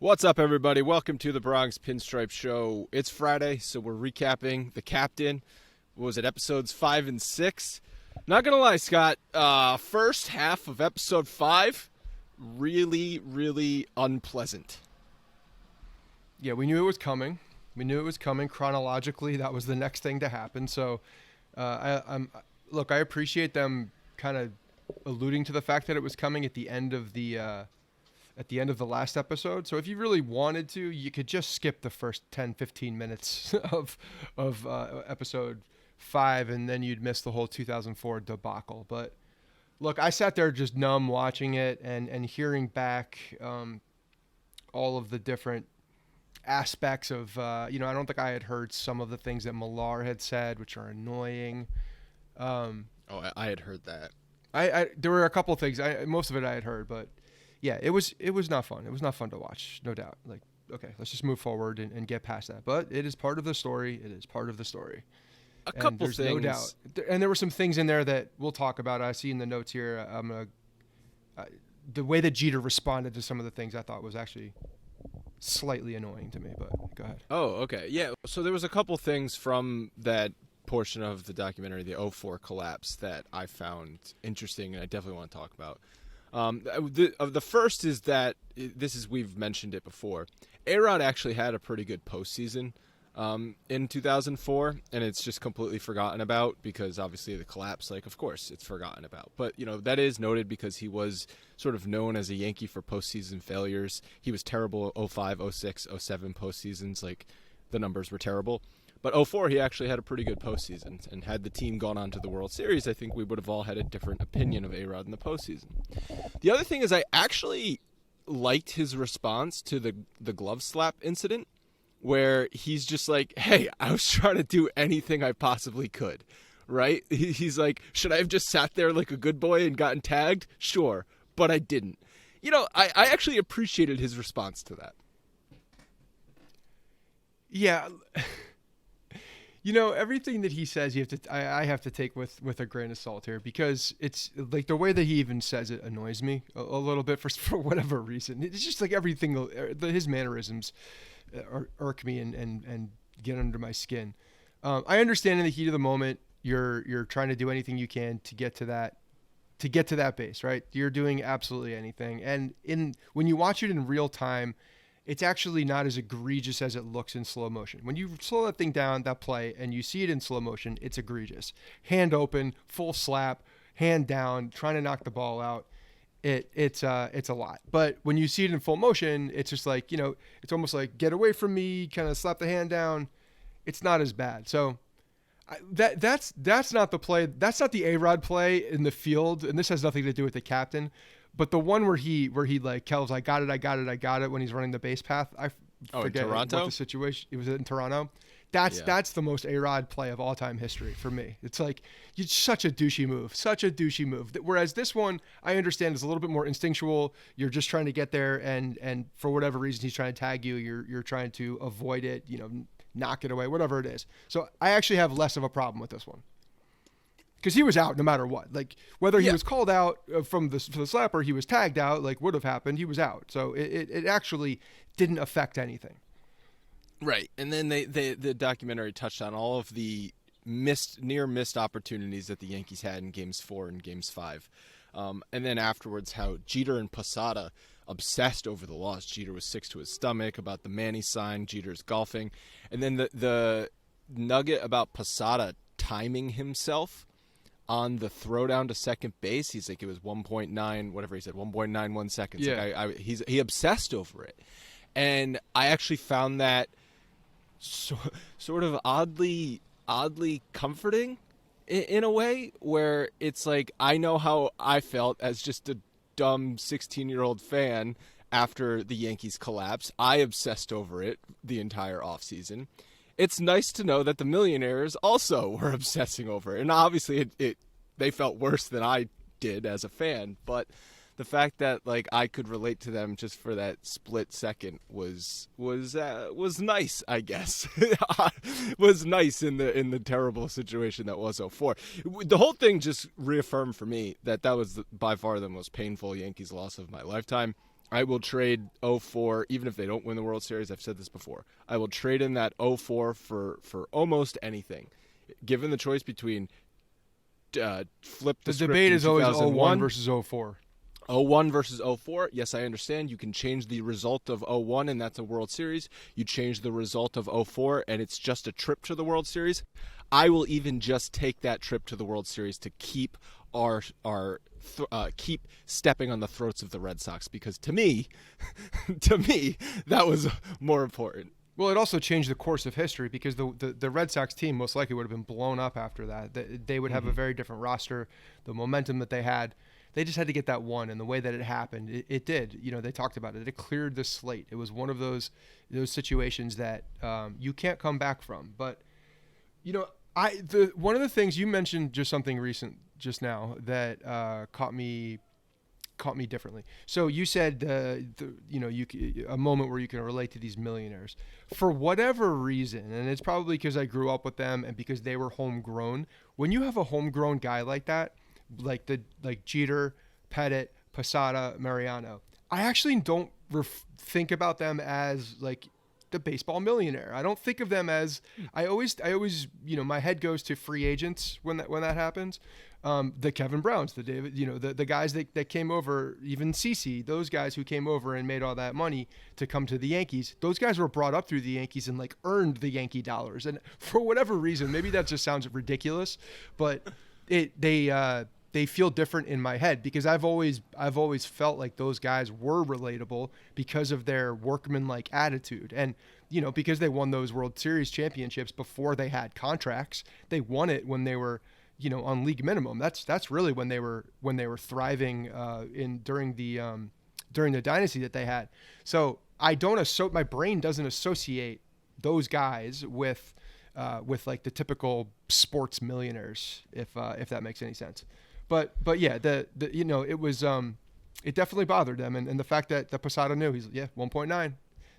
What's up, everybody? Welcome to the Bronx Pinstripes Show. It's Friday, so we're recapping The Captain. What was it, episodes 5 and 6? Not gonna lie, Scott, first half of episode 5, really unpleasant. Yeah, we knew it was coming. Chronologically, that was the next thing to happen. So, I appreciate them kind of alluding to the fact that it was coming at the end of the last episode. So if you really wanted to, you could just skip the first 10, 15 minutes of episode 5, and then you'd miss the whole 2004 debacle. But look, I sat there just numb watching it and hearing back all of the different aspects of, I don't think I had heard some of the things that Millar had said, which are annoying. I had heard that. There were a couple of things. Most of it I had heard, but yeah, it was not fun. It was not fun to watch, no doubt. Like, okay, let's just move forward and get past that. But it is part of the story. A couple things. No doubt. And there were some things in there that we'll talk about. I see in the notes here. The way that Jeter responded to some of the things I thought was actually slightly annoying to me. But go ahead. Oh, okay. Yeah, so there was a couple things from that portion of the documentary, the '04 collapse, that I found interesting and I definitely want to talk about. The first is that we've mentioned it before. A-Rod actually had a pretty good postseason in 2004, and it's just completely forgotten about because obviously the collapse, of course it's forgotten about. But, that is noted because he was sort of known as a Yankee for postseason failures. He was terrible 05, 06, 07 postseasons. The numbers were terrible. But '04, he actually had a pretty good postseason, and had the team gone on to the World Series, I think we would have all had a different opinion of A-Rod in the postseason. The other thing is I actually liked his response to the glove slap incident, where he's just like, hey, I was trying to do anything I possibly could, right? He's like, should I have just sat there like a good boy and gotten tagged? Sure, but I didn't. I actually appreciated his response to that. Yeah. Everything that he says, I have to take with a grain of salt here, because it's like the way that he even says it annoys me a little bit for whatever reason. It's just like everything, his mannerisms irk me and get under my skin. I understand in the heat of the moment, you're trying to do anything you can to get to that base, right? You're doing absolutely anything. And when you watch it in real time, it's actually not as egregious as it looks in slow motion. When you slow that thing down, that play, and you see it in slow motion, it's egregious. Hand open, full slap, hand down, trying to knock the ball out. It's a lot. But when you see it in full motion, it's just like, it's almost like, get away from me, kind of slap the hand down. It's not as bad. So that's not the play. That's not the A-Rod play in the field, and this has nothing to do with the captain. But the one where he like Kel's, I got it when he's running the base path. I forget in Toronto? What the situation. It was in Toronto. That's the most A-Rod play of all time history for me. It's like, it's such a douchey move. Whereas this one, I understand, is a little bit more instinctual. You're just trying to get there, and for whatever reason he's trying to tag you, you're trying to avoid it, knock it away, whatever it is. So I actually have less of a problem with this one. Because he was out no matter what. Like, whether he was called out for the slapper, he was tagged out, would have happened, he was out. So it actually didn't affect anything. Right. And then the documentary touched on all of the near missed opportunities that the Yankees had in Games 4 and Games 5. And then afterwards, how Jeter and Posada obsessed over the loss. Jeter was sick to his stomach about the Manny sign. Jeter's golfing. And then the nugget about Posada timing himself on the throw down to second base. He's like, it was 1.9, whatever he said, 1.91 seconds. Yeah. He obsessed over it. And I actually found that sort of oddly comforting in a way, where it's like, I know how I felt as just a dumb 16-year-old fan after the Yankees collapse. I obsessed over it the entire offseason. It's nice to know that the millionaires also were obsessing over it. And obviously they felt worse than I did as a fan, but the fact that I could relate to them just for that split second was nice, I guess. Was nice in the terrible situation that was '04. The whole thing just reaffirmed for me that was by far the most painful Yankees loss of my lifetime. I will trade 04, even if they don't win the World Series. I've said this before. I will trade in that 04 for almost anything. Given the choice between flip the script debate in is always 2001 01 versus 04. 01 versus 04, yes, I understand. You can change the result of 01, and that's a World Series. You change the result of 04, and it's just a trip to the World Series. I will even just take that trip to the World Series to keep keep stepping on the throats of the Red Sox, because to me, that was more important. Well, it also changed the course of history, because the Red Sox team most likely would have been blown up after that. They would have a very different roster. The momentum that they had, they just had to get that one, and the way that it happened, it did. You know, they talked about it. It cleared the slate. It was one of those situations that you can't come back from. But you know, one of the things you mentioned, just something recent just now that caught me differently. So you said a moment where you can relate to these millionaires for whatever reason, and it's probably because I grew up with them and because they were homegrown. When you have a homegrown guy like that, like Jeter, Pettit, Posada, Mariano, I actually don't think about them as like the baseball millionaire. I don't think of them as. I always, my head goes to free agents when that happens. The Kevin Browns, the David, the guys that came over, even CeCe, those guys who came over and made all that money to come to the Yankees. Those guys were brought up through the Yankees and like earned the Yankee dollars. And for whatever reason, maybe that just sounds ridiculous, but they feel different in my head, because I've always felt like those guys were relatable because of their workman-like attitude. And, because they won those World Series championships before they had contracts. They won it when they were, on league minimum. That's really when they were thriving during the dynasty that they had. So my brain doesn't associate those guys with like the typical sports millionaires, if that makes any sense. But yeah, it was it definitely bothered them, and the fact that the Posada knew, he's 1.9,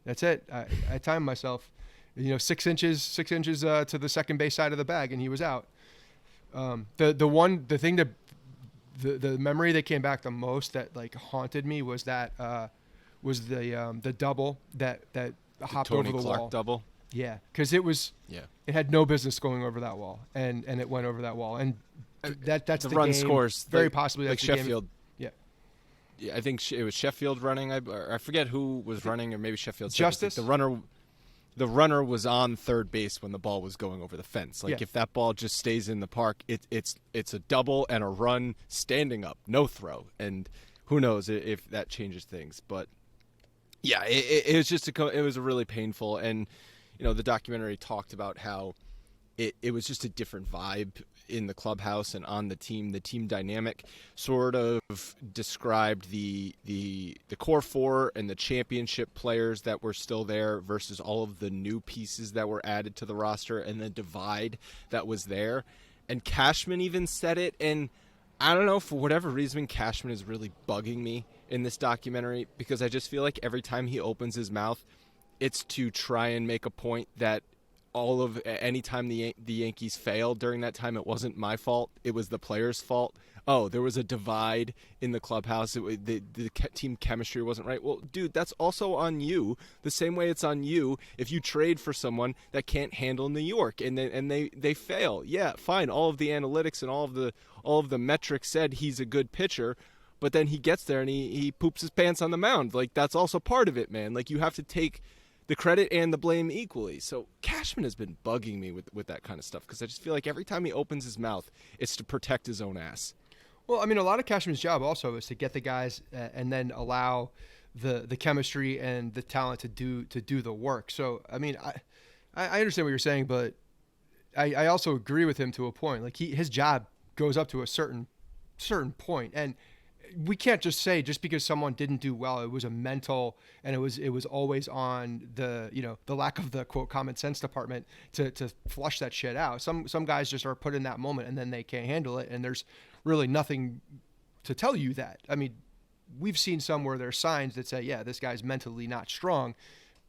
that's it. I timed myself, 6 inches to the second base side of the bag, and he was out. The memory that came back the most that like haunted me was that the double that hopped Tony over the Clark wall. Double. Yeah, because it had no business going over that wall, and it went over that wall, and that's the run game. scores Very possibly like that's the Sheffield. Game. Yeah, I think it was Sheffield running. I forget who was running, or maybe Sheffield. Justice. The runner was on third base when the ball was going over the fence. Like if that ball just stays in the park, it's a double and a run standing up, no throw. And who knows if that changes things. But yeah, it was just it was really painful. And the documentary talked about how it was just a different vibe in the clubhouse and on the team. The team dynamic sort of described the core four and the championship players that were still there versus all of the new pieces that were added to the roster, and the divide that was there. And Cashman even said it, and I don't know, for whatever reason, Cashman is really bugging me in this documentary, because I just feel like every time he opens his mouth, it's to try and make a point that anytime the Yankees failed during that time, it wasn't my fault. It was the players' fault. Oh, there was a divide in the clubhouse. The team chemistry wasn't right. Well, dude, that's also on you. The same way it's on you if you trade for someone that can't handle New York and they fail. Yeah, fine. All of the analytics and all of the metrics said he's a good pitcher, but then he gets there and he poops his pants on the mound. Like, that's also part of it, man. Like, you have to take the credit and the blame equally. So Cashman has been bugging me with that kind of stuff, because I just feel like every time he opens his mouth, it's to protect his own ass. Well, I mean, a lot of Cashman's job also is to get the guys and then allow the chemistry and the talent to do the work. So, I mean, I understand what you're saying, but I also agree with him to a point. Like, his job goes up to a certain point, and we can't just say just because someone didn't do well, it was a mental, and it was always on the lack of the quote common sense department to flush that shit out. Some guys just are put in that moment and then they can't handle it, and there's really nothing to tell you that. I mean, we've seen some where there's signs that say, yeah, this guy's mentally not strong,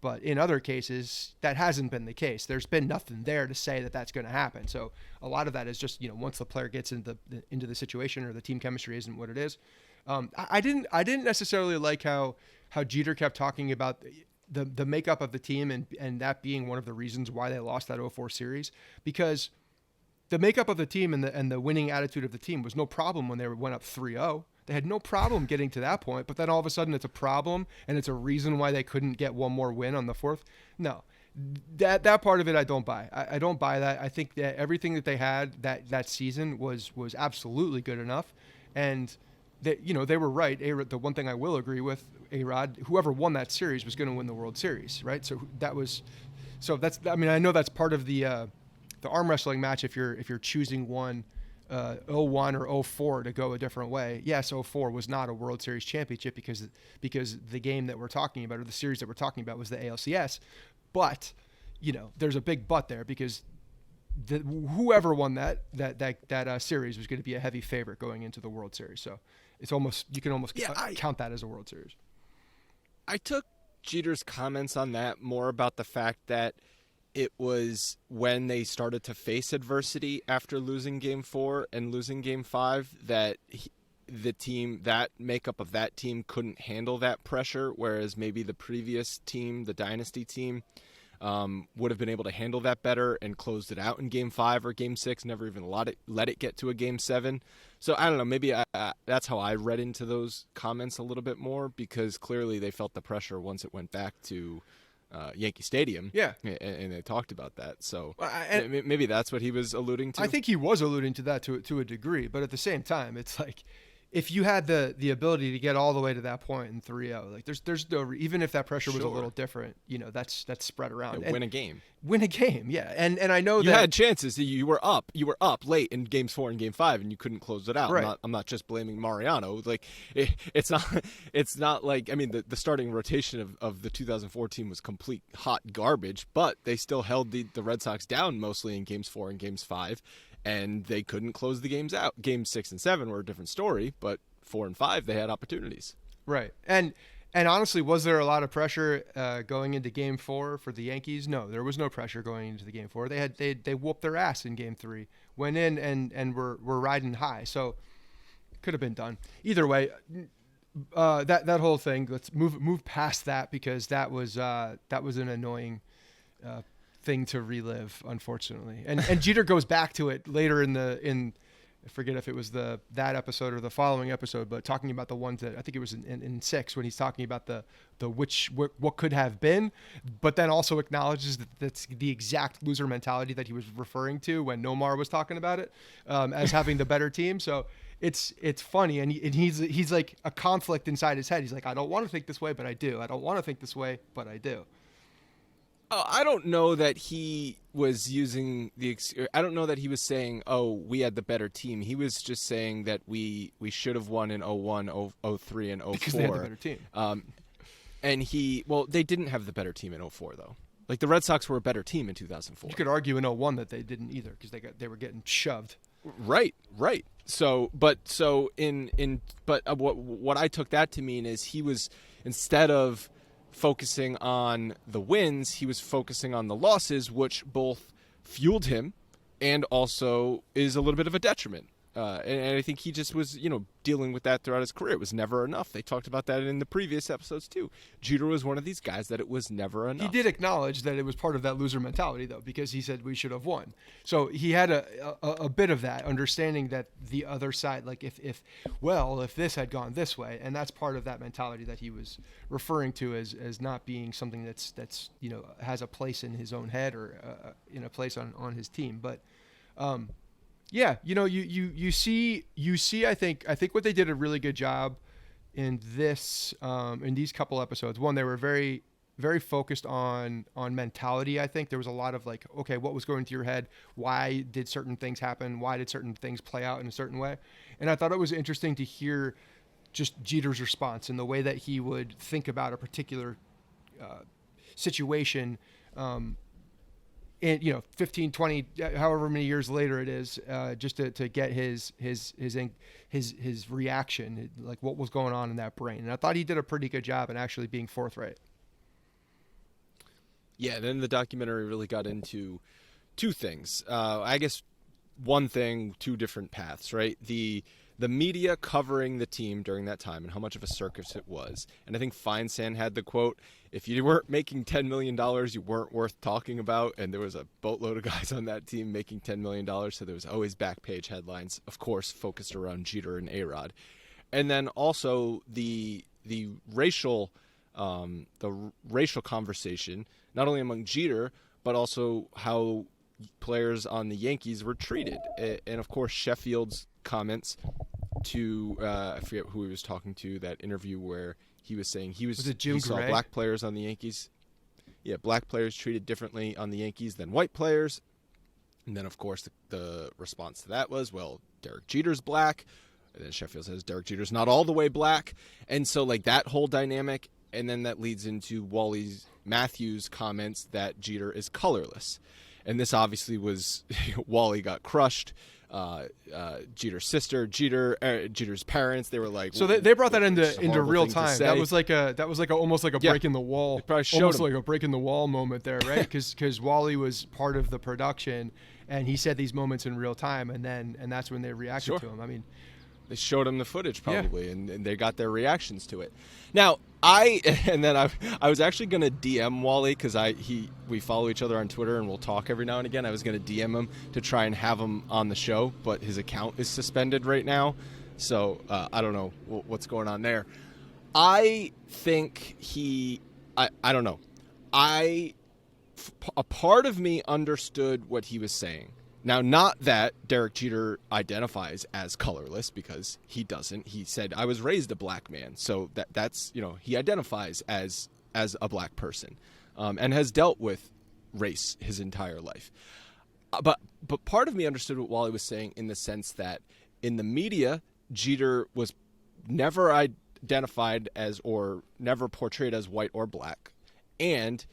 but in other cases that hasn't been the case. There's been nothing there to say that that's going to happen. So a lot of that is just once the player gets into the situation, or the team chemistry isn't what it is. I didn't necessarily like how how Jeter kept talking about the makeup of the team and that being one of the reasons why they lost that '04 series, because the makeup of the team and the winning attitude of the team was no problem when they went up 3-0. They had no problem getting to that point, but then all of a sudden it's a problem and it's a reason why they couldn't get one more win on the fourth. No, that part of it I don't buy. I don't buy that. I think that everything that they had that season was absolutely good enough, and that, you know, they were right. The one thing I will agree with, A-Rod, whoever won that series was going to win the World Series, right? So that's, I mean, I know that's part of the arm wrestling match. If you're choosing one, 01 or 04 to go a different way. Yes, 04 was not a World Series championship because the game that we're talking about, or the series that we're talking about, was the ALCS. But, you know, there's a big but there, because whoever won that series was going to be a heavy favorite going into the World Series. So it's almost, you can almost count that as a World Series. I took Jeter's comments on that more about the fact that it was when they started to face adversity after losing Game 4 and losing Game 5 that the team, that makeup of that team, couldn't handle that pressure, whereas maybe the previous team, the dynasty team, would have been able to handle that better and closed it out in Game 5 or Game 6, never even let it get to a Game 7. So I don't know, maybe that's how I read into those comments a little bit more, because clearly they felt the pressure once it went back to Yankee Stadium. Yeah. And they talked about that. So and maybe that's what he was alluding to. I think he was alluding to that to a degree, but at the same time, it's like, if you had the ability to get all the way to that point in 3-0, like there's no, even if that pressure was a little different, you know, that's spread around. Win a game. Yeah. And I know you that had chances. You were up late in Games 4 and Game 5, and you couldn't close it out. Right. I'm not just blaming Mariano. Like it's not like, I mean, the starting rotation of the 2004 team was complete hot garbage, but they still held the Red Sox down mostly in Games 4 and Games 5. And they couldn't close the games out. Games 6 and 7 were a different story, but 4 and 5, they had opportunities. Right. And honestly, was there a lot of pressure going into Game 4 for the Yankees? No, there was no pressure going into the Game 4. They whooped their ass in Game 3, went in and were riding high. So could have been done either way. That whole thing. Let's move past that, because that was an annoying thing to relive, unfortunately. And Jeter goes back to it later in I forget if it was that episode or the following episode, but talking about the ones that I think it was in 6, when he's talking about what could have been, but then also acknowledges that that's the exact loser mentality that he was referring to when Nomar was talking about it, as having the better team. So it's funny, and he's like a conflict inside his head. He's like, I don't want to think this way, but I do. I don't want to think this way, but I do. I don't know that he was using I don't know that he was saying, "Oh, we had the better team." He was just saying that we should have won in 01, 03, and 04. Because they had the better team. And they didn't have the better team in 04 though. Like, the Red Sox were a better team in 2004. You could argue in 01 that they didn't either, because they were getting shoved. Right. So what I took that to mean is he was, instead of focusing on the wins, he was focusing on the losses, which both fueled him and also is a little bit of a detriment. And I think he just was, dealing with that throughout his career. It was never enough. They talked about that in the previous episodes too. Jeter was one of these guys that it was never enough. He did acknowledge that it was part of that loser mentality, though, because he said we should have won. So he had a bit of that understanding that the other side, like if this had gone this way, and that's part of that mentality that he was referring to as not being something that's has a place in his own head or in a place on his team, but. Yeah, you see. I think what they did a really good job in these couple episodes. One, they were very, very focused on mentality. I think there was a lot of like, okay, what was going through your head? Why did certain things happen? Why did certain things play out in a certain way? And I thought it was interesting to hear just Jeter's response and the way that he would think about a particular situation. 15, 20, however many years later it is, just to get his reaction, like what was going on in that brain. And I thought he did a pretty good job in actually being forthright. Yeah, then the documentary really got into two things. I guess one thing, two different paths, right? The the media covering the team during that time and how much of a circus it was. And I think Feinstein had the quote, if you weren't making $10 million, you weren't worth talking about. And there was a boatload of guys on that team making $10 million. So there was always back page headlines, of course, focused around Jeter and A-Rod. And then also the racial conversation, not only among Jeter, but also how players on the Yankees were treated. And of course, Sheffield's comments to I forget who he was talking to, that interview where he was saying he saw black players on the Yankees. Yeah, black players treated differently on the Yankees than white players. And then, of course, the response to that was, well, Derek Jeter's black. And then Sheffield says Derek Jeter's not all the way black. And so, like, that whole dynamic, and then that leads into Wally Matthews' comments that Jeter is colorless. And this obviously was Wally got crushed. Jeter's sister, Jeter's parents, they were like, so they brought that into real time. That was like almost like a break in the wall, almost like a break in the wall moment there, right? Because Wally was part of the production, and he said these moments in real time, and that's when they reacted to him. I mean, they showed him the footage probably, and they got their reactions to it. Now, I was actually going to DM Wally because we follow each other on Twitter and we'll talk every now and again. I was going to DM him to try and have him on the show, but his account is suspended right now, so I don't know what's going on there. I think I don't know. A part of me understood what he was saying. Now, not that Derek Jeter identifies as colorless, because he doesn't. He said, I was raised a black man. So that's, he identifies as a black person and has dealt with race his entire life. But part of me understood what Wally was saying in the sense that in the media, Jeter was never identified as or never portrayed as white or black. And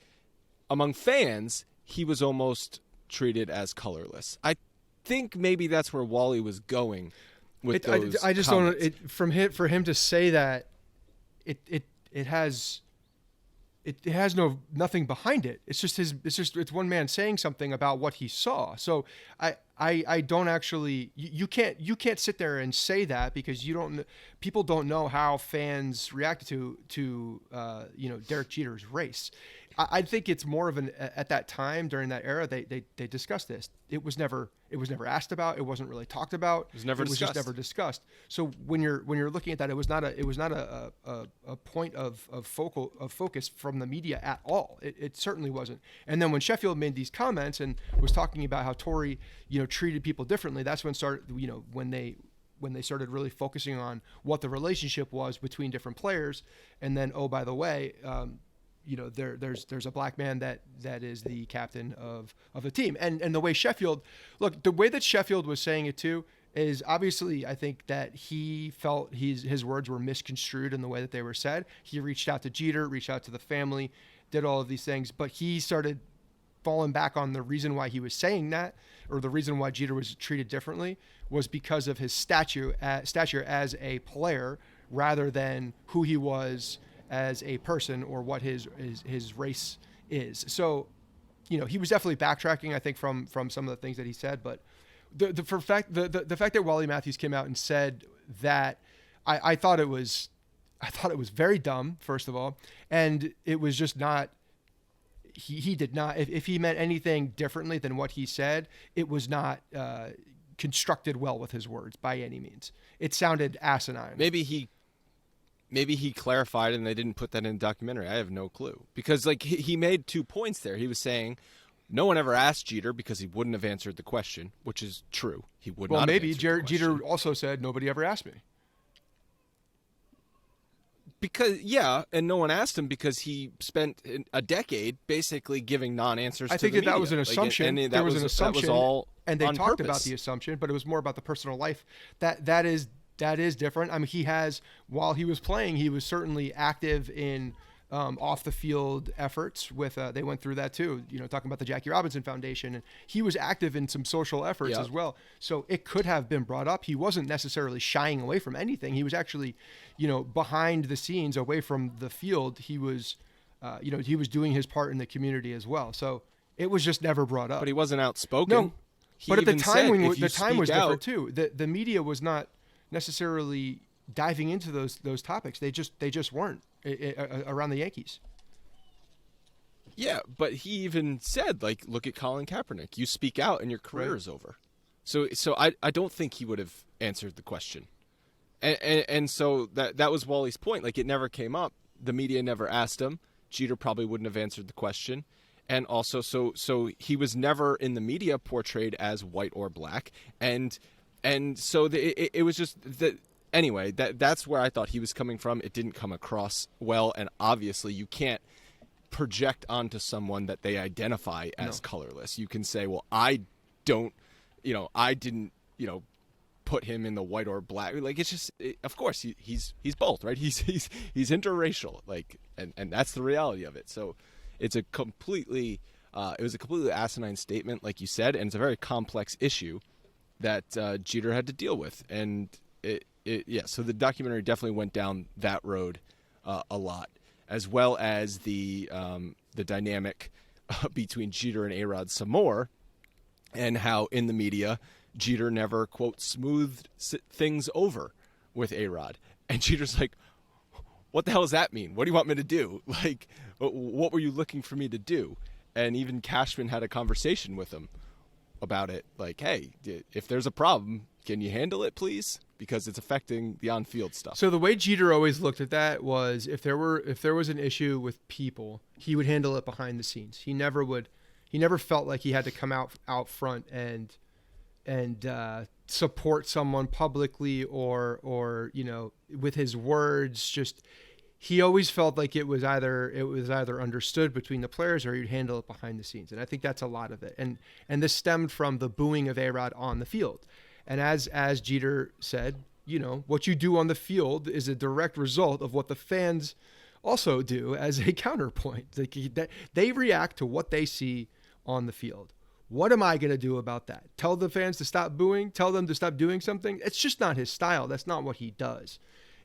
among fans, he was almost treated as colorless. I think maybe that's where Wally was going with those I just comments. don't know. For him to say that, it has nothing behind it. It's one man saying something about what he saw. So I don't actually, you can't sit there and say that because people don't know how fans reacted to Derek Jeter's race. I think it's more of at that time during that era they discussed this. It was never asked about. It wasn't really talked about. It was just never discussed. So when you're looking at that, it was not a point of focus from the media at all. It certainly wasn't. And then when Sheffield made these comments and was talking about how Torrey treated people differently, that's when when they started really focusing on what the relationship was between different players. And then, oh, by the way, there's a black man that is the captain of the team. And the way the way that Sheffield was saying it too is obviously, I think that he felt his words were misconstrued in the way that they were said. He reached out to Jeter, reached out to the family, did all of these things, but he started falling back on the reason why he was saying that, or the reason why Jeter was treated differently, was because of his stature as a player rather than who he was as a person or what his race is. So, he was definitely backtracking, I think, from some of the things that he said. But the fact that Wally Matthews came out and said that, I thought it was very dumb, first of all, and it was just not. He did not. If he meant anything differently than what he said, it was not constructed well with his words by any means. It sounded asinine. Maybe he clarified and they didn't put that in the documentary. I have no clue. Because he made 2 points there. He was saying no one ever asked Jeter because he wouldn't have answered the question, which is true. He would not. Well, maybe Jeter also said nobody ever asked me. Because and no one asked him because he spent a decade basically giving non-answers. I think to the that media. was an assumption. There was an assumption. That was all and they on talked purpose. about the assumption, but it was more about the personal life. That is different. I mean, while he was playing, he was certainly active in off the field efforts with they went through that too, talking about the Jackie Robinson Foundation, and he was active in some social efforts as well. So it could have been brought up. He wasn't necessarily shying away from anything. He was actually, behind the scenes, away from the field. He was, he was doing his part in the community as well. So it was just never brought up. But he wasn't outspoken. No, but at the time, the time was different too. The media was not necessarily diving into those topics. They just weren't around the Yankees. Yeah, but he even said, like, look at Colin Kaepernick. You speak out and your career is over. So I don't think he would have answered the question. And so that was Wally's point. Like, it never came up. The media never asked him. Jeter probably wouldn't have answered the question. And also, so he was never in the media portrayed as white or black. And so it was just that. Anyway, that's where I thought he was coming from. It didn't come across well. And obviously, you can't project onto someone that they identify as colorless. You can say, well, I didn't, put him in the white or black. Like, it's just, of course, he's both, right? He's interracial, like, and that's the reality of it. So it's it was a completely asinine statement, like you said, and it's a very complex issue that Jeter had to deal with. And so the documentary definitely went down that road a lot, as well as the dynamic between Jeter and A-Rod some more, and how in the media Jeter never, quote, smoothed things over with A-Rod. And Jeter's like, what the hell does that mean? What do you want me to do? Like, what were you looking for me to do? And even Cashman had a conversation with him about it. Like, hey, if there's a problem, can you handle it, please? Because it's affecting the on-field stuff. So the way Jeter always looked at that was if there was an issue with people, he would handle it behind the scenes. He never felt like he had to come out front and support someone publicly or with his words. Just he always felt like it was either understood between the players or he'd handle it behind the scenes. And I think that's a lot of it. And this stemmed from the booing of A-Rod on the field. And as Jeter said, what you do on the field is a direct result of what the fans also do as a counterpoint. They react to what they see on the field. What am I going to do about that? Tell the fans to stop booing? Tell them to stop doing something? It's just not his style. That's not what he does.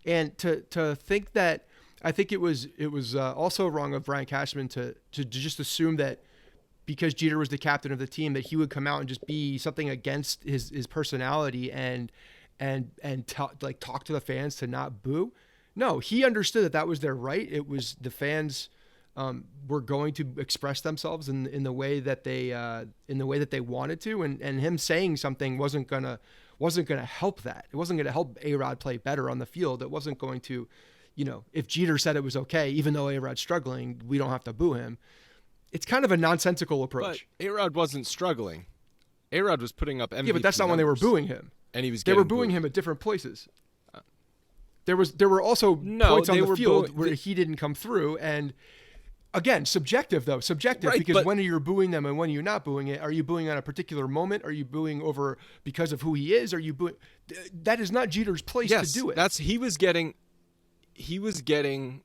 And to think that, I think it was also wrong of Brian Cashman to just assume that because Jeter was the captain of the team that he would come out and just be something against his personality and talk to the fans to not boo. No, he understood that was their right. It was the fans were going to express themselves in the way that they wanted to, and him saying something wasn't gonna help that. It wasn't gonna help A-Rod play better on the field. It wasn't going to, if Jeter said it was okay, even though A-Rod's struggling, we don't have to boo him. It's kind of a nonsensical approach. But A-Rod wasn't struggling. A-Rod was putting up MVP. Yeah, but that's not when they were booing him. And they were booing him at different places. There were also points on the field where he didn't come through, and again, subjective, right, because when you're booing them and when you're not booing it, are you booing on a particular moment? Are you booing over because of who he is? Are you booing? That is not Jeter's place to do it. He was getting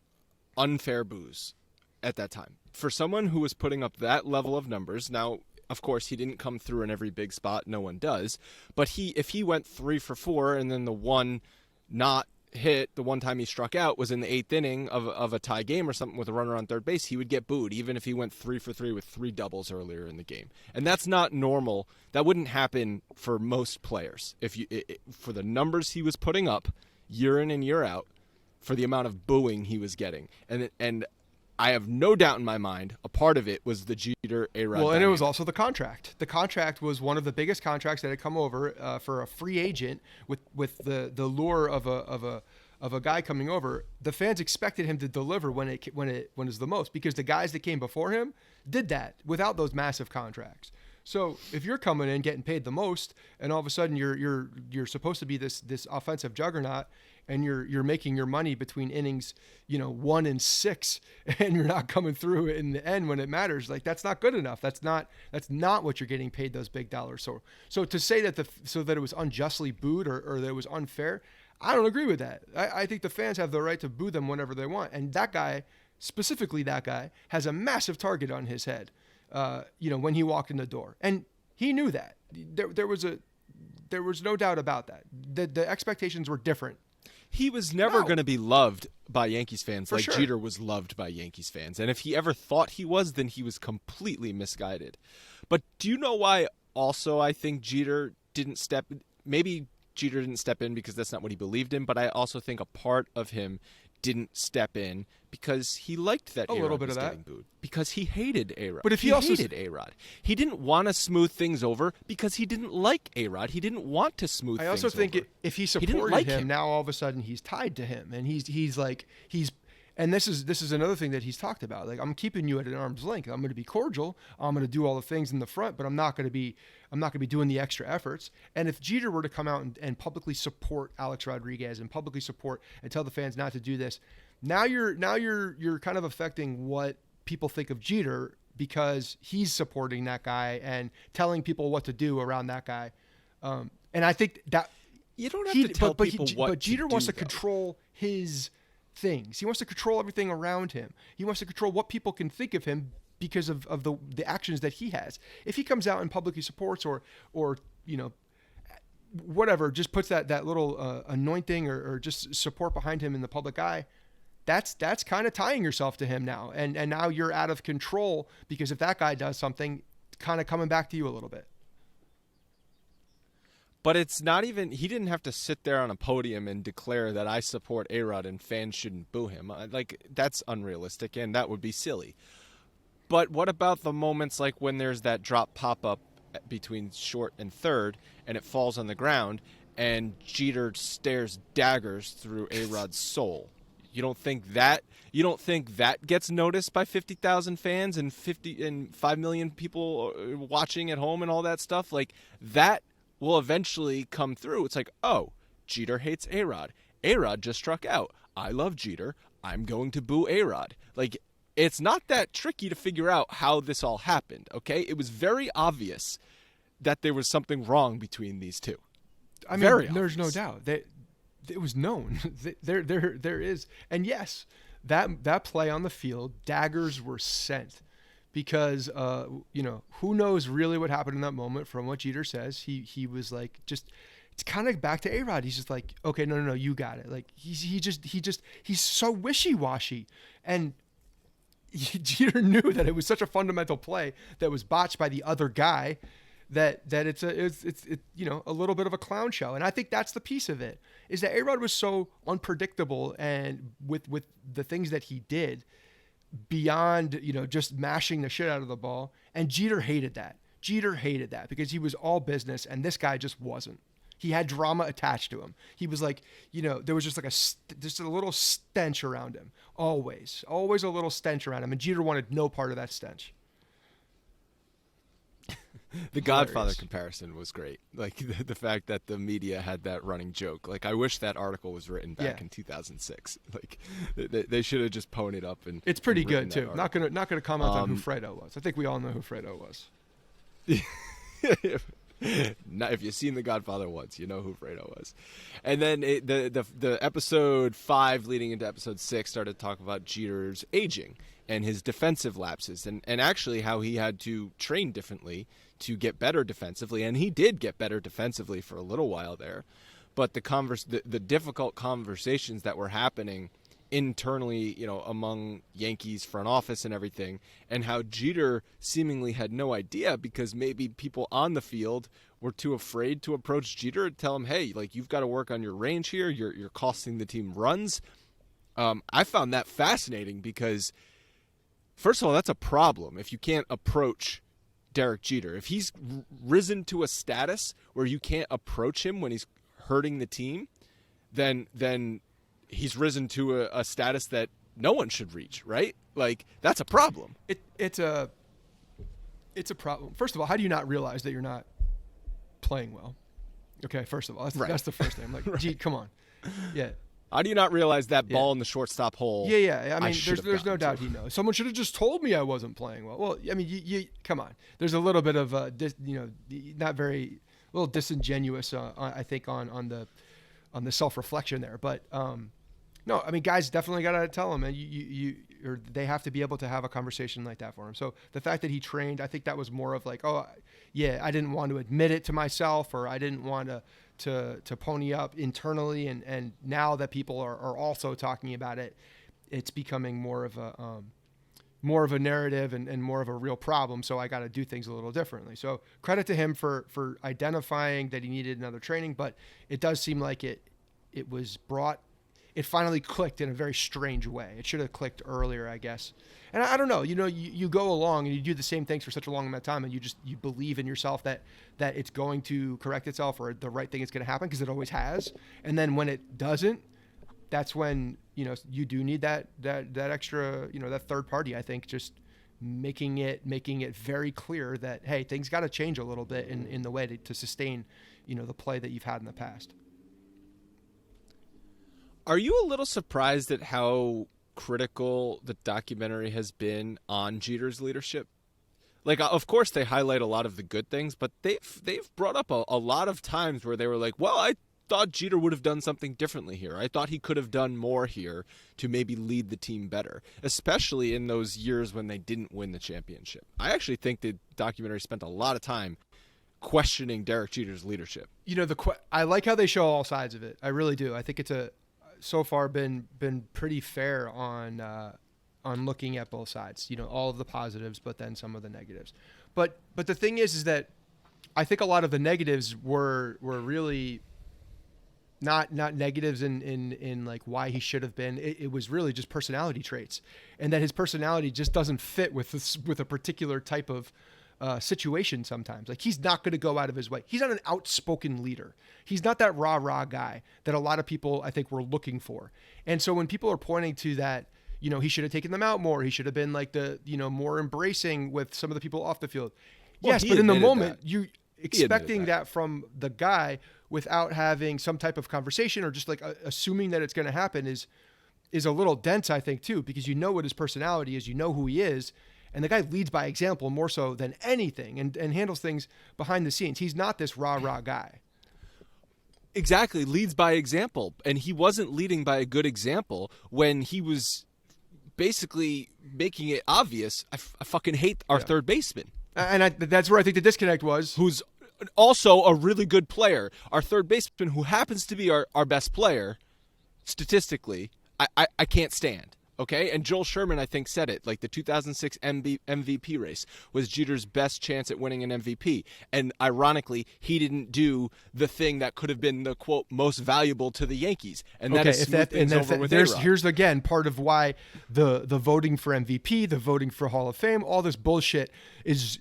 unfair boos at that time. For someone who was putting up that level of numbers, now, of course, he didn't come through in every big spot. No one does. But if he went 3 for 4 and then the one not hit, the one time he struck out was in the 8th inning of a tie game or something with a runner on third base, he would get booed, even if he went 3 for 3 with 3 doubles earlier in the game. And that's not normal. That wouldn't happen for most players. For the numbers he was putting up year in and year out, for the amount of booing he was getting. And I have no doubt in my mind a part of it was the Jeter-ARod. Well, and it was also the contract. The contract was one of the biggest contracts that had come over for a free agent with the lure of a guy coming over. The fans expected him to deliver when it was the most, because the guys that came before him did that without those massive contracts. So if you're coming in getting paid the most, and all of a sudden you're supposed to be this offensive juggernaut, and you're making your money between innings, 1 and 6, and you're not coming through in the end when it matters, like, that's not good enough. That's not what you're getting paid those big dollars. So to say that that it was unjustly booed or that it was unfair, I don't agree with that. I think the fans have the right to boo them whenever they want, and that guy, specifically that guy, has a massive target on his head. When he walked in the door, and he knew that. There was no doubt about that. The expectations were different. He was never going to be loved by Yankees fans like sure. Jeter was loved by Yankees fans. And if he ever thought he was, then he was completely misguided. But do you know why also I think Jeter didn't maybe Jeter didn't step in because that's not what he believed in, but I also think a part of him didn't step in because he liked that A-Rod was getting booed. Because he hated A-Rod. But if he hated A-Rod. He didn't want to smooth things over because he didn't like A-Rod. He didn't want to smooth things over. I also think if he supported him, now all of a sudden he's tied to him, and and this is another thing that he's talked about. Like, I'm keeping you at an arm's length. I'm going to be cordial. I'm going to do all the things in the front, but I'm not going to be doing the extra efforts. And if Jeter were to come out and publicly support Alex Rodriguez and publicly support and tell the fans not to do this, now you're kind of affecting what people think of Jeter because he's supporting that guy and telling people what to do around that guy. And I think that you don't have to tell people what. But Jeter wants to control his things. He wants to control everything around him. He wants to control what people can think of him because of the actions that he has. If he comes out and publicly supports or whatever, just puts that little anointing or just support behind him in the public eye, that's kind of tying yourself to him now. And now you're out of control because if that guy does something, kind of coming back to you a little bit. But it's not even – he didn't have to sit there on a podium and declare that I support A-Rod and fans shouldn't boo him. Like, that's unrealistic, and that would be silly. But what about the moments like when there's that drop pop-up between short and third and it falls on the ground and Jeter stares daggers through A-Rod's soul? You don't think that gets noticed by 50,000 fans and 5 million people watching at home and all that stuff? Like, that – will eventually come through. It's like, oh, Jeter hates A-Rod. A-Rod just struck out. I love Jeter. I'm going to boo A-Rod. Like, it's not that tricky to figure out how this all happened, okay? It was very obvious that there was something wrong between these two. I mean, there's no doubt. It was known. There is. And yes, that play on the field, daggers were sent. Because, who knows really what happened in that moment from what Jeter says. He was like, it's kind of back to A-Rod. He's just like, okay, no, you got it. Like, he's so wishy-washy. And Jeter knew that it was such a fundamental play that was botched by the other guy that it's a little bit of a clown show. And I think that's the piece of it, is that A-Rod was so unpredictable and with the things that he did, beyond, just mashing the shit out of the ball. And Jeter hated that. Because he was all business and this guy just wasn't. He had drama attached to him. He was like, there was just like just a little stench around him. Always a little stench around him. And Jeter wanted no part of that stench. The Godfather comparison was great. Like the fact that the media had that running joke. Like, I wish that article was written back in 2006. Like, they should have just ponied up and. It's pretty good too. Not gonna comment on who Fredo was. I think we all know who Fredo was. If you've seen The Godfather once, you know who Fredo was. And then the episode 5 leading into episode 6 started to talk about Jeter's aging and his defensive lapses and actually how he had to train differently to get better defensively. And he did get better defensively for a little while there. But the difficult conversations that were happening internally, among Yankees front office and everything, and how Jeter seemingly had no idea because maybe people on the field were too afraid to approach Jeter and tell him, hey, like, you've got to work on your range here. You're costing the team runs. I found that fascinating because, first of all, that's a problem if you can't approach Derek Jeter. If he's risen to a status where you can't approach him when he's hurting the team, then he's risen to a status that no one should reach, right? Like, that's a problem. It's a problem. First of all, how do you not realize that you're not playing well? Okay, first of all, that's the first thing. I'm like, right. Gee, come on. Yeah. How do you not realize that ball in the shortstop hole? Yeah. I mean, there's no doubt he knows. Someone should have just told me I wasn't playing well. Well, I mean, you come on. There's a little bit of not very, a little disingenuous, I think, on the self-reflection there. But no, I mean, guys definitely got to tell him, and or they have to be able to have a conversation like that for him. So the fact that he trained, I think that was more of like, oh, yeah, I didn't want to admit it to myself, or I didn't want to pony up internally, and now that people are also talking about it, it's becoming more of a more of a narrative and more of a real problem. So I got to do things a little differently. So credit to him for identifying that he needed another training, but it does seem like it finally clicked in a very strange way. It should have clicked earlier, I guess. And I don't know, you go along and you do the same things for such a long amount of time, and you believe in yourself that it's going to correct itself, or the right thing is going to happen, because it always has. And then when it doesn't, that's when, you do need that extra, that third party, I think, just making it very clear that, hey, things got to change a little bit in the way to sustain, the play that you've had in the past. Are you a little surprised at how critical the documentary has been on Jeter's leadership? Like, of course, they highlight a lot of the good things, but they've brought up a lot of times where they were like, well, I thought Jeter would have done something differently here. I thought he could have done more here to maybe lead the team better, especially in those years when they didn't win the championship. I actually think the documentary spent a lot of time questioning Derek Jeter's leadership. I like how they show all sides of it. I really do. I think it's so far been pretty fair on looking at both sides. All of the positives, but then some of the negatives. But the thing is that I think a lot of the negatives were really not negatives in like why he should have been. It was really just personality traits, and that his personality just doesn't fit with a particular type of situation sometimes. Like, he's not going to go out of his way. He's not an outspoken leader. He's not that rah-rah guy that a lot of people, I think, were looking for. And so when people are pointing to that, he should have taken them out more. He should have been like more embracing with some of the people off the field. Well, yes, but in the moment, you expecting that from the guy without having some type of conversation, or just like assuming that it's going to happen is a little dense, I think, too, because what his personality is, who he is. And the guy leads by example more so than anything, and handles things behind the scenes. He's not this rah-rah guy. Exactly, leads by example. And he wasn't leading by a good example when he was basically making it obvious, I fucking hate our third baseman. And that's where I think the disconnect was. Who's also a really good player. Our third baseman, who happens to be our best player, statistically, I can't stand. Okay, and Joel Sherman, I think, said it. Like, the 2006 MVP race was Jeter's best chance at winning an MVP. And ironically, he didn't do the thing that could have been the, quote, most valuable to the Yankees. And that is smooth things over with A-Rod. Here's, again, part of why the voting for MVP, the voting for Hall of Fame, all this bullshit is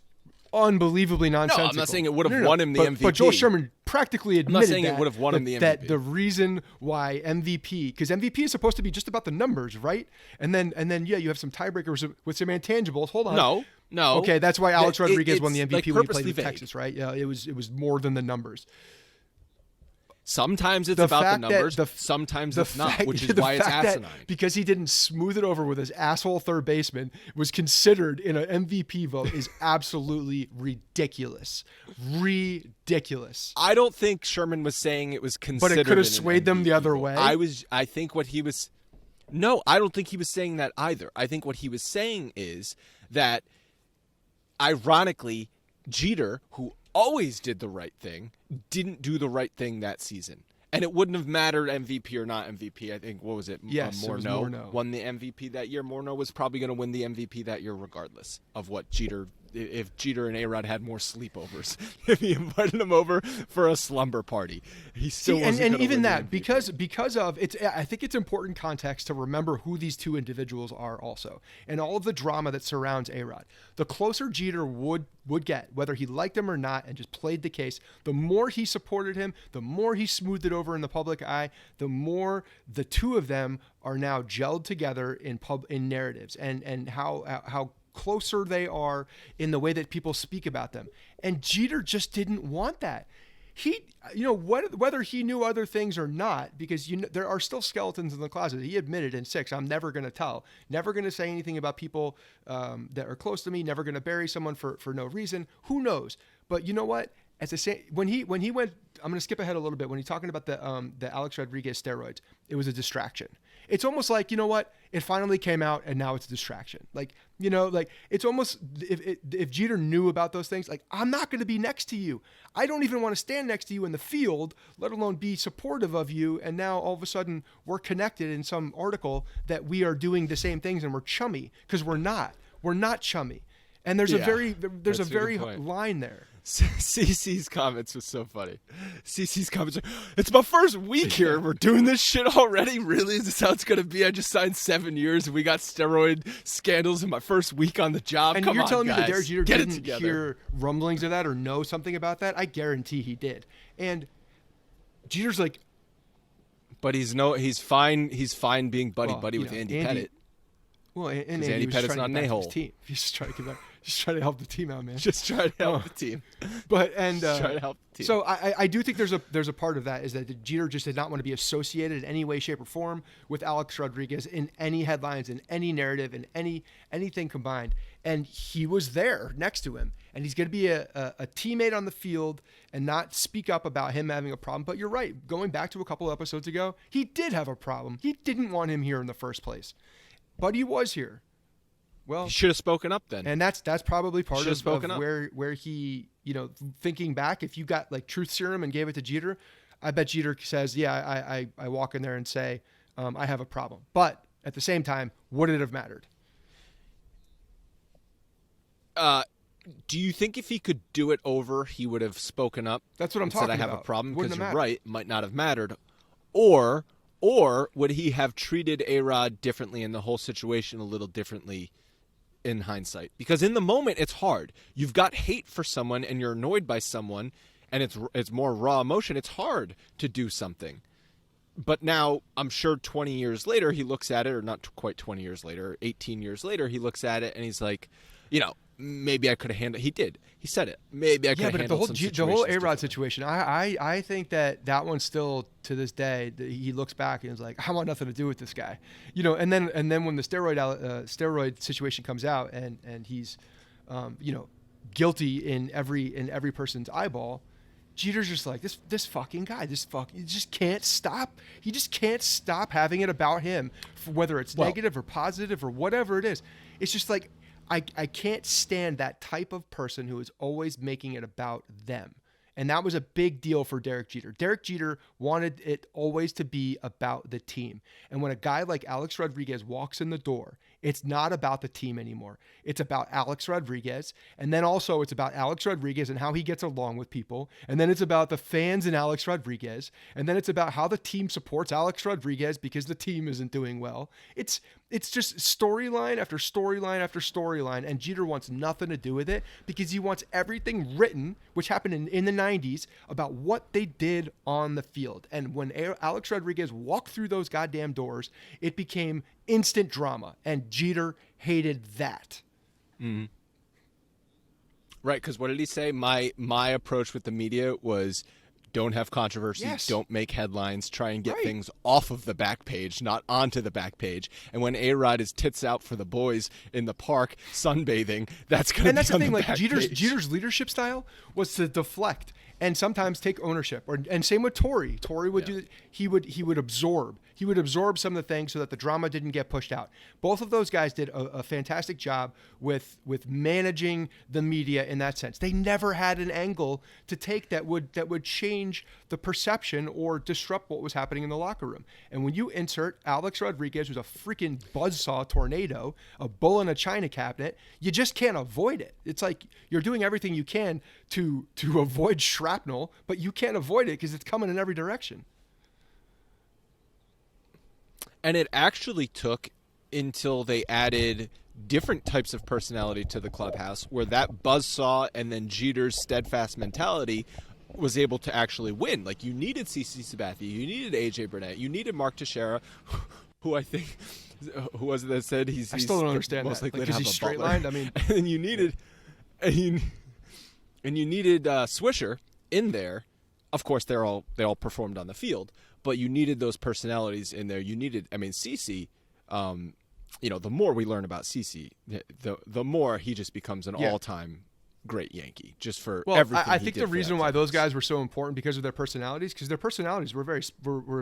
unbelievably nonsensical. No, I'm not saying it would have won him the MVP. But Joel Sherman practically admitted it would have won him the MVP. That the reason why MVP, because MVP is supposed to be just about the numbers, right? And then you have some tiebreakers with some intangibles. Hold on. No. Okay, that's why Alex Rodriguez won the MVP like when he played with vague. Texas, right? Yeah, it was more than the numbers. Sometimes it's about the numbers, sometimes it's not, which is why it's asinine. Because he didn't smooth it over with his asshole third baseman, was considered in an MVP vote is absolutely ridiculous. Ridiculous. I don't think Sherman was saying it was considered. But it could have swayed them the other way. I think what he was. No, I don't think he was saying that either. I think what he was saying is that, ironically, Jeter, who always did the right thing, didn't do the right thing that season. And it wouldn't have mattered MVP or not MVP. I think, what was it? Yes, Morneau won the MVP that year. Morneau was probably going to win the MVP that year regardless of what Jeter, if Jeter and A-Rod had more sleepovers. If he invited him over for a slumber party, he still wasn't and gonna even win that, the MVP. because of it's, I think it's important context to remember who these two individuals are also, and all of the drama that surrounds A-Rod. The closer Jeter would get, whether he liked him or not, and just played the case, the more he supported him, the more he smoothed it over in the public eye, the more the two of them are now gelled together in narratives, and how closer they are in the way that people speak about them. And Jeter just didn't want that. He, whether he knew other things or not, because there are still skeletons in the closet. He admitted in 6, I'm never going to tell, never going to say anything about people that are close to me, never going to bury someone for no reason. Who knows? But you know what? As the same, when he went, I'm going to skip ahead a little bit. When he's talking about the Alex Rodriguez steroids, it was a distraction. It's almost like, you know what? It finally came out and now it's a distraction. Like, it's almost, if Jeter knew about those things, like, I'm not going to be next to you. I don't even want to stand next to you in the field, let alone be supportive of you. And now all of a sudden we're connected in some article that we are doing the same things and we're chummy, because we're not. were not chummy. And there's a very point. line there. CC's comments was so funny. CC's comments are, it's my first week here and we're doing this shit already? Really? Is this how it's going to be? I just signed 7 years and we got steroid scandals in my first week on the job. And Come you're on, telling me guys. that Derek Jeter Get it didn't together. hear rumblings of that or know something about that? I guarantee he did. And Jeter's like, But he's fine being buddy with Andy Pettit. Well, and Andy, Andy was Pettit's trying to not get an back to a-hole. his team. He's just trying to get back. Just trying to help the team out, man. Just trying to help the team. But Trying to help the team. So I do think there's a part of that is that Jeter just did not want to be associated in any way, shape, or form with Alex Rodriguez in any headlines, in any narrative, in anything combined. And he was there next to him, and he's going to be a teammate on the field and not speak up about him having a problem. But you're right. Going back to a couple episodes ago, he did have a problem. He didn't want him here in the first place, but he was here. Well, He should have spoken up then. and that's probably part Should've of spoken up. where he, thinking back, if you got like truth serum and gave it to Jeter, I bet Jeter says, yeah, I walk in there and say, I have a problem. But at the same time, would it have mattered? Do you think if he could do it over, he would have spoken up? That's what I'm and talking said, I have about. a problem Wouldn't because have you're mattered. right. It might not have mattered. Or would he have treated A-Rod differently and the whole situation a little differently in hindsight? Because in the moment, it's hard. You've got hate for someone and you're annoyed by someone and it's more raw emotion. It's hard to do something. But now, I'm sure 20 years later, he looks at it, or not quite 20 years later, 18 years later, he looks at it and he's like, maybe I could have handled. He did. He said it. Maybe I could have handled some situations the whole A-Rod differently. situation, I think that one still to this day, he looks back and is like, I want nothing to do with this guy, And then when the steroid situation comes out and he's, guilty in every person's eyeball, Jeter's just like this fucking guy. He just can't stop. He just can't stop having it about him, whether it's negative or positive or whatever it is. It's just like, I can't stand that type of person who is always making it about them. And that was a big deal for Derek Jeter. Derek Jeter wanted it always to be about the team. And when a guy like Alex Rodriguez walks in the door, it's not about the team anymore. It's about Alex Rodriguez. And then also it's about Alex Rodriguez and how he gets along with people. And then it's about the fans and Alex Rodriguez. And then it's about how the team supports Alex Rodriguez because the team isn't doing well. It's just storyline after storyline after storyline. And Jeter wants nothing to do with it because he wants everything written, which happened in the 90s, about what they did on the field. And when Alex Rodriguez walked through those goddamn doors, it became instant drama. And Jeter hated that. Mm-hmm. Right, because what did he say? My approach with the media was don't have controversy, don't make headlines, try and get things off of the back page, not onto the back page. And when A-Rod is tits out for the boys in the park sunbathing, that's going to be on the back page. And that's the thing, like Jeter's leadership style was to deflect and sometimes take ownership. And same with Torrey. Torrey would do. He would absorb. He would absorb some of the things so that the drama didn't get pushed out. Both of those guys did a fantastic job with managing the media in that sense. They never had an angle to take that would change the perception or disrupt what was happening in the locker room. And when you insert Alex Rodriguez, who's a freaking buzzsaw tornado, a bull in a china cabinet, you just can't avoid it. It's like you're doing everything you can to avoid shrapnel, but you can't avoid it because it's coming in every direction. And it actually took until they added different types of personality to the clubhouse where that buzzsaw and then Jeter's steadfast mentality was able to actually win. Like, you needed CC Sabathia, you needed AJ Burnett, you needed Mark Teixeira, who I think, who was it that said he's I still don't understand most that. likely Like, to is have he a straight butler. lined? I mean, and you needed Swisher in there. Of course, they all performed on the field, but you needed those personalities in there. You needed, CC. The more we learn about CC, the more he just becomes an all-time great Yankee. Just for everything. I think the reason why those guys were so important because of their personalities, because their personalities were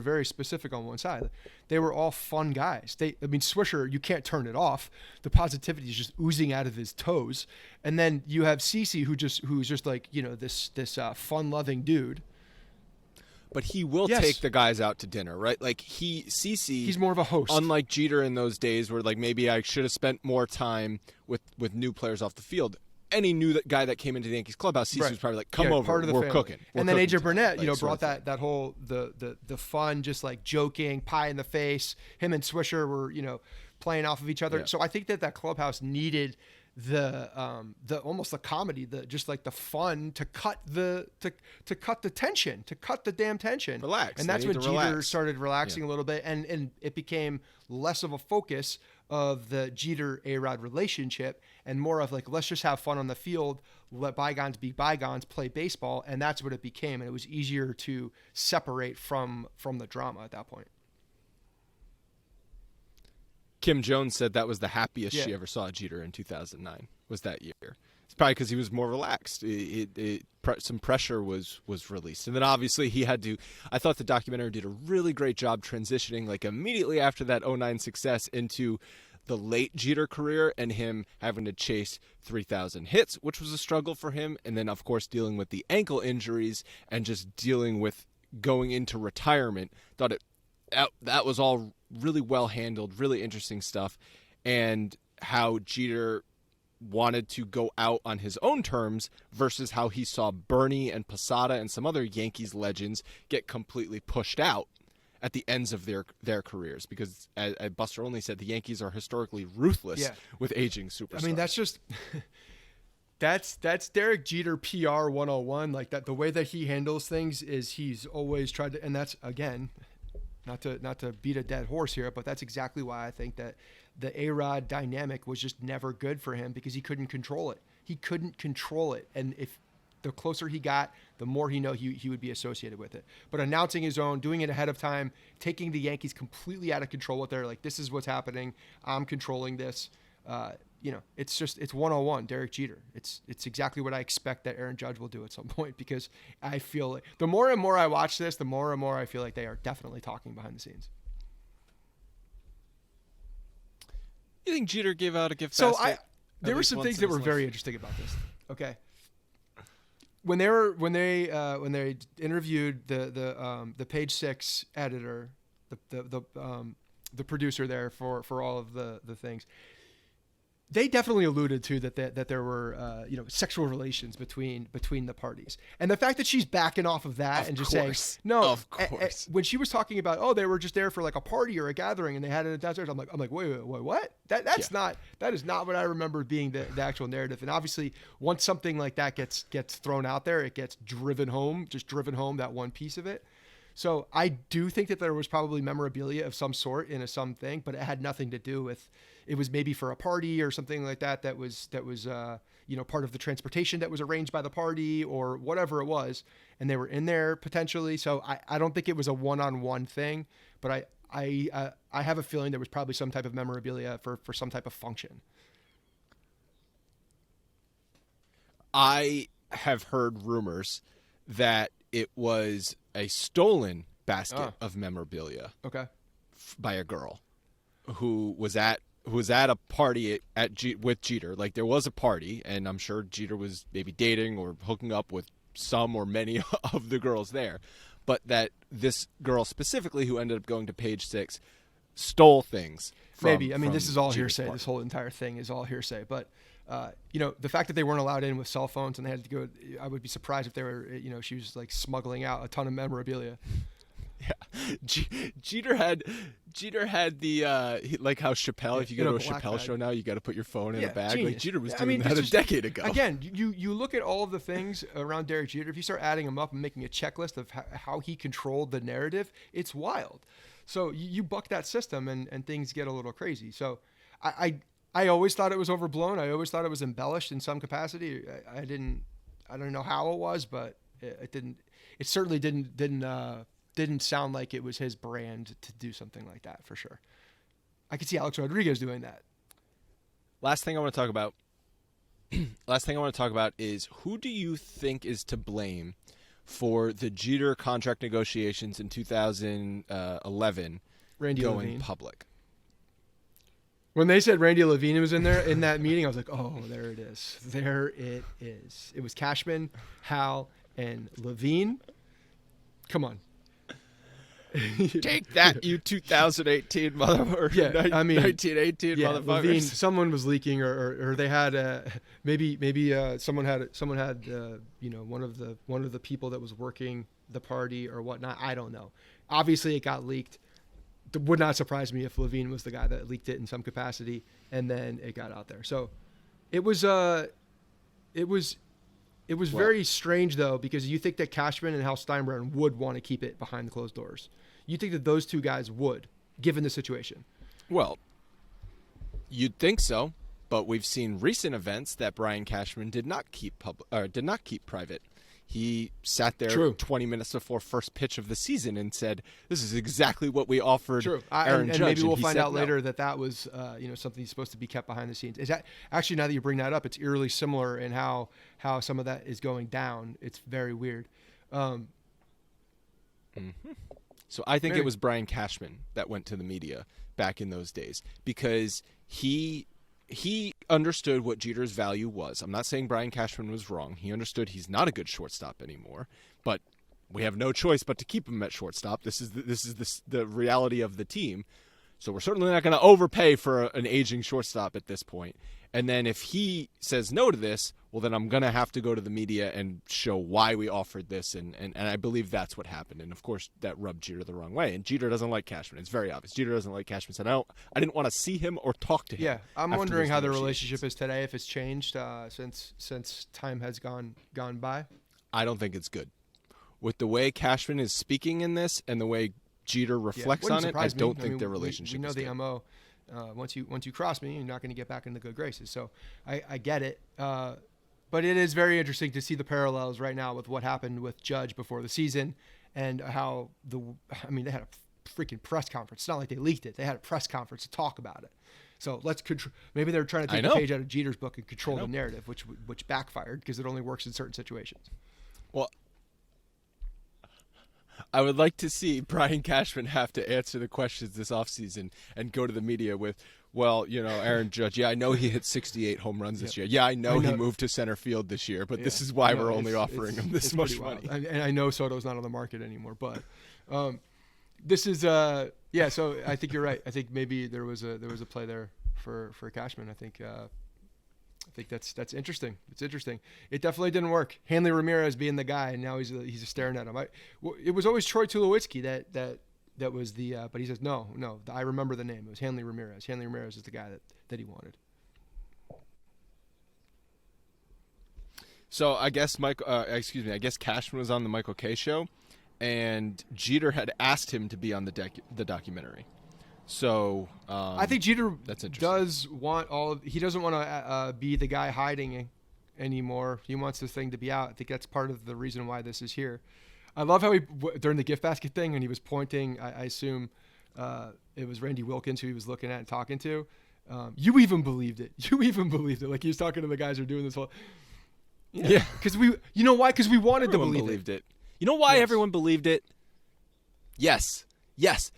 very specific on one side. They were all fun guys. Swisher, you can't turn it off. The positivity is just oozing out of his toes. And then you have CC, who's just like this fun-loving dude. but he will Yes. take the guys out to dinner, right? Like CC, He's more of a host. unlike Jeter in those days where like maybe I should have spent more time with new players off the field. Any new guy that came into the Yankees clubhouse, CC was probably like, "Come over, part of the we're family. cooking." And then AJ Burnett, like, brought that whole the fun, just like joking, pie in the face. Him and Swisher were playing off of each other. Yeah. So I think that clubhouse needed the almost the comedy, just like the fun to cut the tension, to cut the damn tension. Relax. And that's when Jeter started relaxing a little bit, and it became less of a focus of the Jeter-ARod relationship and more of like, let's just have fun on the field, let bygones be bygones, play baseball. And that's what it became. And it was easier to separate from the drama at that point. Kim Jones said that was the happiest she ever saw Jeter in 2009, was that year. It's probably because he was more relaxed. Some pressure was released. And then obviously he had to, I thought the documentary did a really great job transitioning like immediately after that 2009 success into the late Jeter career and him having to chase 3,000 hits, which was a struggle for him. And then, of course, dealing with the ankle injuries and just dealing with going into retirement. Thought that was all really well handled, really interesting stuff. And how Jeter wanted to go out on his own terms versus how he saw Bernie and Posada and some other Yankees legends get completely pushed out at the ends of their careers, because as Buster Olney said, the Yankees are historically ruthless with aging superstars. I mean, that's just that's Derek Jeter PR 101. Like that, the way that he handles things is he's always tried to, and that's again, not to beat a dead horse here, but that's exactly why I think that the A-Rod dynamic was just never good for him, because he couldn't control it. He couldn't control it, and if the closer he got, the more he would be associated with it. But announcing his own, doing it ahead of time, taking the Yankees completely out of control with their, like, this is what's happening, I'm controlling this. It's 101 Derek Jeter. It's exactly what I expect that Aaron Judge will do at some point, because I feel like the more and more I watch this, the more and more I feel like they are definitely talking behind the scenes. You think Jeter gave out a gift So basket? There were some things that were very interesting about this. Okay. When they interviewed the Page Six editor, the producer there for all of the things, they definitely alluded to that there were sexual relations between the parties, and the fact that she's backing off of that and just saying no. Of course. When she was talking about they were just there for like a party or a gathering and they had it downstairs, I'm like wait what? That is not what I remember being the actual narrative. And obviously once something like that gets thrown out there, it gets driven home that one piece of it. So I do think that there was probably memorabilia of some sort in something, but it had nothing to do with. It was maybe for a party or something like that. That was part of the transportation that was arranged by the party or whatever it was, and they were in there potentially. So I don't think it was a one-on-one thing, but I have a feeling there was probably some type of memorabilia for some type of function. I have heard rumors that it was a stolen basket of memorabilia. Okay. By a girl who was at a party with Jeter. Like, there was a party, and I'm sure Jeter was maybe dating or hooking up with some or many of the girls there, but that this girl specifically, who ended up going to Page Six, stole things. This is all Jeter's hearsay. party. This whole entire thing is all hearsay. But the fact that they weren't allowed in with cell phones and they had to go, I would be surprised if they were, she was like smuggling out a ton of memorabilia. Yeah, Jeter had the like how Chappelle, if you go to a Chappelle show now, you got to put your phone in a bag. Genius. Like Jeter was doing that a decade ago. Again, you look at all of the things around Derek Jeter. If you start adding them up and making a checklist of how he controlled the narrative, it's wild. So you buck that system and things get a little crazy. So I always thought it was overblown. I always thought it was embellished in some capacity. I don't know how it was, but it didn't. It certainly didn't sound like it was his brand to do something like that, for sure. I could see Alex Rodriguez doing that. Last thing I want to talk about is, who do you think is to blame for the Jeter contract negotiations in 2011 Randy going Levine. public? When they said Randy Levine was in there in that meeting, I was like, oh, there it is. There it is. It was Cashman, Hal, and Levine. Come on. Take that, you 2018 motherfucker. Yeah, I mean, 1918 yeah, motherfuckers. Levine, someone was leaking, or they had maybe someone had one of the people that was working the party or whatnot. I don't know. Obviously, it got leaked. It would not surprise me if Levine was the guy that leaked it in some capacity, and then it got out there. So it was very strange though, because you think that Cashman and Hal Steinbrenner would want to keep it behind the closed doors. You think that those two guys would, given the situation. Well, you'd think so, but we've seen recent events that Brian Cashman did not keep private. He sat there 20 minutes before first pitch of the season and said, "This is exactly what we offered Aaron Judge." And maybe we'll find out no. later that was something he's supposed to be kept behind the scenes. Is that actually, now that you bring that up, it's eerily similar in how some of that is going down. It's very weird. So I think it was Brian Cashman that went to the media back in those days, because he understood what Jeter's value was. I'm not saying Brian Cashman was wrong. He understood he's not a good shortstop anymore, but we have no choice but to keep him at shortstop. This is the reality of the team. So we're certainly not going to overpay for an aging shortstop at this point. And then if he says no to this, well, then I'm going to have to go to the media and show why we offered this. And I believe that's what happened. And, of course, that rubbed Jeter the wrong way. And Jeter doesn't like Cashman. It's very obvious. Jeter doesn't like Cashman. Said, I didn't want to see him or talk to him. Yeah, I'm wondering how the relationship is today, if it's changed since time has gone by. I don't think it's good. With the way Cashman is speaking in this and the way Jeter reflects on it, I don't think their relationship is good. We know the MO. Once you cross me, you're not going to get back into good graces. So I get it. But it is very interesting to see the parallels right now with what happened with Judge before the season, and how they had a freaking press conference. It's not like they leaked it. They had a press conference to talk about it. So maybe they're trying to take a page out of Jeter's book and control the narrative, which backfired, because it only works in certain situations. Well, I would like to see Brian Cashman have to answer the questions this offseason and go to the media with, well, Aaron Judge, I know he hit 68 home runs this year. Yeah, I know he moved to center field this year, but this is why we're only offering him this much money. And I know Soto's not on the market anymore, but this is so I think you're right. I think maybe there was a play there for Cashman. I think that's interesting. It's interesting. It definitely didn't work. Hanley Ramirez being the guy, and now he's just staring at him. It was always Troy Tulowitzki that was the, but he says no. I remember the name. It was Hanley Ramirez. Hanley Ramirez is the guy that he wanted. So I guess I guess Cashman was on the Michael Kay show, and Jeter had asked him to be on the documentary. So I think Jeter that's interesting. does want he doesn't want to be the guy hiding anymore. He wants this thing to be out. I think that's part of the reason why this is here. I love how during the gift basket thing, and he was pointing, I assume it was Randy Wilkins who he was looking at and talking to. You even believed it. Like he was talking to the guys who are doing this whole. Yeah. Because you know why? Because we wanted everyone to believe it. You know why everyone believed it? Yes,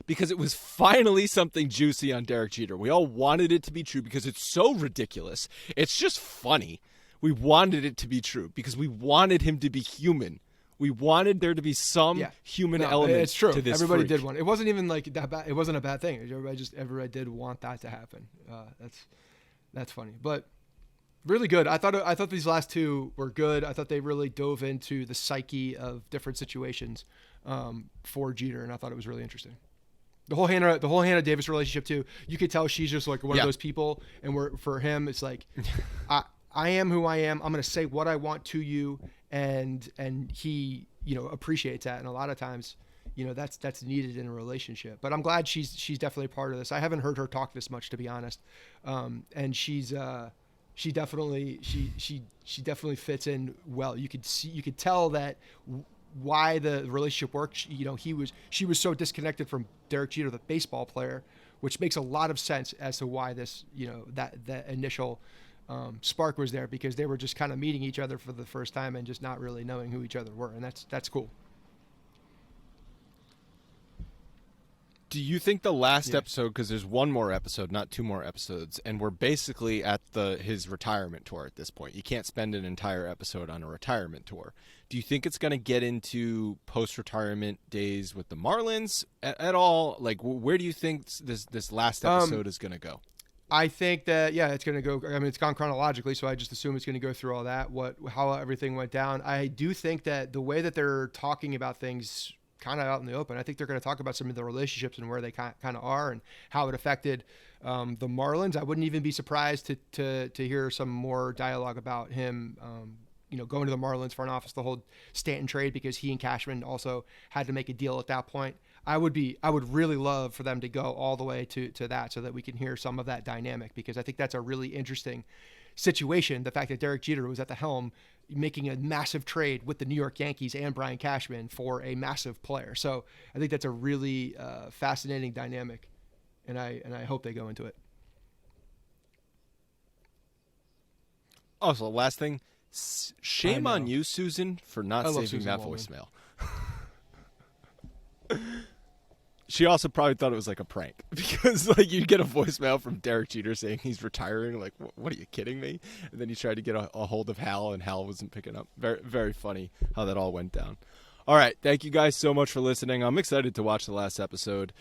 because it was finally something juicy on Derek Jeter. We all wanted it to be true because it's so ridiculous. It's just funny. We wanted it to be true because we wanted him to be human. We wanted there to be some human element. It's true. To this Everybody freak. did want. It wasn't even like that bad. It wasn't a bad thing. Everybody did want that to happen. That's funny, but really good. I thought these last two were good. I thought they really dove into the psyche of different situations for Jeter, and I thought it was really interesting. The whole Hannah Davis relationship too. You could tell she's just like one of those people, and for him, it's like, I am who I am. I'm going to say what I want to you, and he appreciates that, and a lot of times, that's needed in a relationship. But I'm glad she's definitely part of this. I haven't heard her talk this much, to be honest, and she definitely fits in well. You could tell that why the relationship worked. She was so disconnected from Derek Jeter, the baseball player, which makes a lot of sense as to why this, that initial spark was there, because they were just kind of meeting each other for the first time and just not really knowing who each other were, and that's cool. Do you think the last episode, because there's one more episode, not two more episodes, and we're basically at his retirement tour at this point. You can't spend an entire episode on a retirement tour. Do you think it's going to get into post-retirement days with the Marlins at all? Like, where do you think this last episode is going to go? I think that, it's going to go. I mean, it's gone chronologically, so I just assume it's going to go through all that, how everything went down. I do think that the way that they're talking about things kind of out in the open, I think they're going to talk about some of the relationships and where they kind of are and how it affected the Marlins. I wouldn't even be surprised to hear some more dialogue about him, going to the Marlins front office, the whole Stanton trade, because he and Cashman also had to make a deal at that point. I would really love for them to go all the way to that, so that we can hear some of that dynamic, because I think that's a really interesting situation. The fact that Derek Jeter was at the helm making a massive trade with the New York Yankees and Brian Cashman for a massive player. So I think that's a really fascinating dynamic, and I hope they go into it. Also, last thing, shame on you, Susan, for not saving that voicemail. She also probably thought it was like a prank, because like you get a voicemail from Derek Jeter saying he's retiring. Like, what are you kidding me? And then you tried to get a hold of Hal, and Hal wasn't picking up. Very, very funny how that all went down. All right. Thank you guys so much for listening. I'm excited to watch the last episode.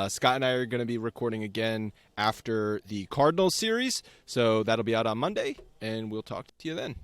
Scott and I are going to be recording again after the Cardinals series. So that'll be out on Monday, and we'll talk to you then.